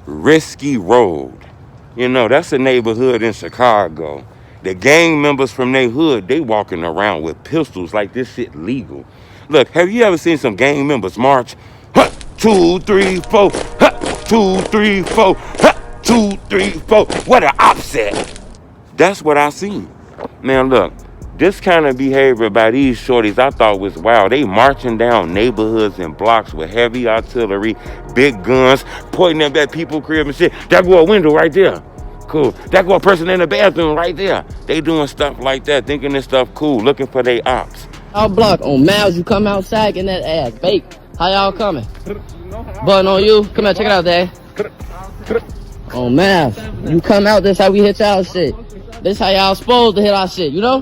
Risky Road. You know, that's a neighborhood in Chicago. The gang members from their hood, they walking around with pistols like this shit legal. Look, have you ever seen some gang members march? Huh, 2, 3, 4. Huh, 2, 3, 4. Huh, 2, 3, 4. What an offset. That's what I seen. Man, look, this kind of behavior by these shorties I thought was wild. They marching down neighborhoods and blocks with heavy artillery, big guns, pointing them at people's crib and shit. That go a window right there. Cool. That go a person in the bathroom right there. They doing stuff like that, thinking this stuff cool, looking for their ops. Our block on Miles, you come outside getting that ass baked. How y'all coming? Button on you. Come here, check it out, Dad. On Miles, you come out, this how we hit y'all shit. This how y'all supposed to hit our shit, you know?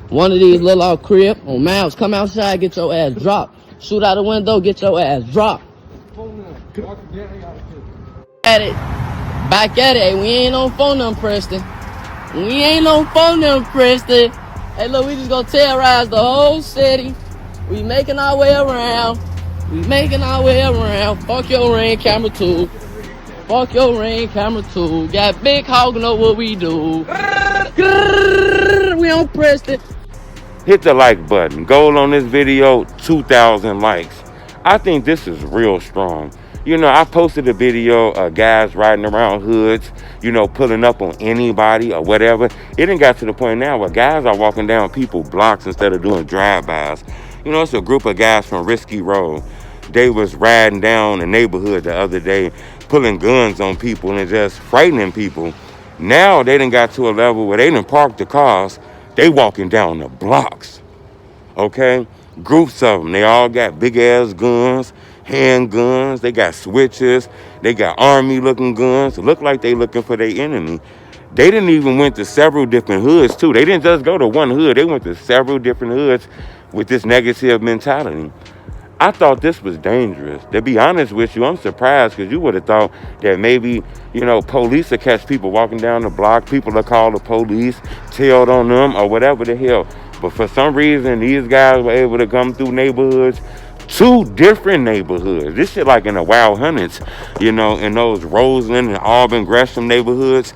One of these little old crib on Miles, come outside, get your ass dropped. Shoot out the window, get your ass dropped. At it. Back at it. Hey, we ain't on phone them, Preston. We ain't on phone them, Preston. Hey, look, we just gonna terrorize the whole city. We making our way around. We making our way around. Fuck your ring camera too. Fuck your ring camera too. Got big hog, know what we do. We on Preston. Hit the like button. Goal on this video, 2,000 likes. I think this is real strong. You know, I posted a video of guys riding around hoods, you know, pulling up on anybody or whatever. It done got to the point now where guys are walking down people's blocks instead of doing drive-bys. You know, it's a group of guys from Risky Road. They was riding down the neighborhood the other day, pulling guns on people and just frightening people. Now they done got to a level where they done parked the cars. They walking down the blocks, okay? Groups of them. They all got big-ass guns, handguns. They got switches. They got army-looking guns. It look like they looking for their enemy. They didn't even went to several different hoods, too. They didn't just go to one hood. They went to several different hoods with this negative mentality. I thought this was dangerous. To be honest with you, I'm surprised because you would have thought that maybe, you know, police will catch people walking down the block. People will call the police, tailed on them, or whatever the hell. But for some reason, these guys were able to come through neighborhoods, 2 different neighborhoods. This shit like in the Wild Hunteds, you know, in those Roseland and Auburn, Gresham neighborhoods.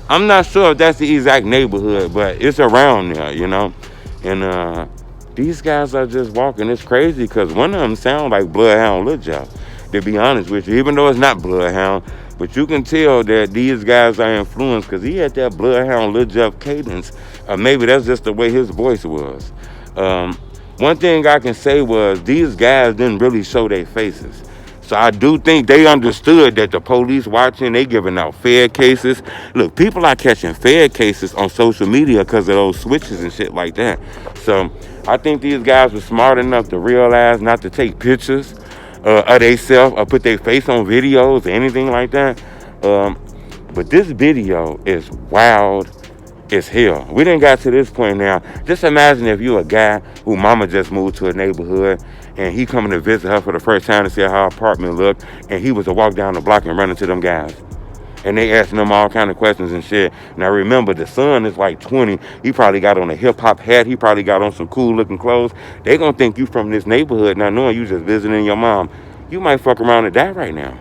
I'm not sure if that's the exact neighborhood, but it's around there, you know. And these guys are just walking. It's crazy because one of them sound like Bloodhound Lil Jeff, to be honest with you, even though it's not Bloodhound. But you can tell that these guys are influenced because he had that Bloodhound Lil Jeff cadence. Maybe that's just the way his voice was. One thing I can say was these guys didn't really show their faces. So I do think they understood that the police watching, they giving out Fed cases. Look, people are catching Fed cases on social media because of those switches and shit like that. So I think these guys were smart enough to realize not to take pictures of themselves or put their face on videos or anything like that. But this video is wild as hell. We didn't got to this point now. Just imagine if you a guy who mama just moved to a neighborhood and he coming to visit her for the first time to see how her apartment looked, and he was to walk down the block and run into them guys. And they asking them all kind of questions and shit. Now remember, the son is like 20. He probably got on a hip-hop hat. He probably got on some cool-looking clothes. They gonna think you from this neighborhood, not knowing you just visiting your mom. You might fuck around and die right now.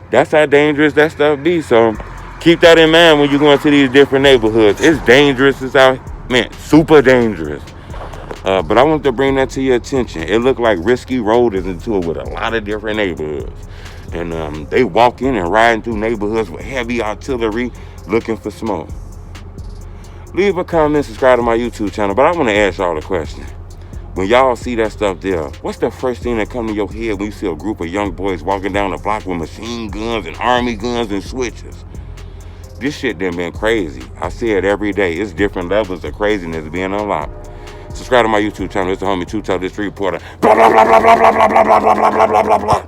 That's how dangerous that stuff be. So keep that in mind when you're going to these different neighborhoods. It's dangerous. It's out, man, super dangerous. But I want to bring that to your attention. It looked like Risky Road is into it with a lot of different neighborhoods. And they walk in and riding through neighborhoods with heavy artillery looking for smoke. Leave a comment, subscribe to my YouTube channel. But I want to ask y'all a question. When y'all see that stuff there, what's the first thing that come to your head when you see a group of young boys walking down the block with machine guns and army guns and switches? This shit done been crazy. I see it every day. It's different levels of craziness being unlocked. Subscribe to my YouTube channel. It's the homie Two Toe District Reporter. Blah, blah, blah, blah, blah, blah, blah, blah, blah, blah, blah, blah, blah, blah.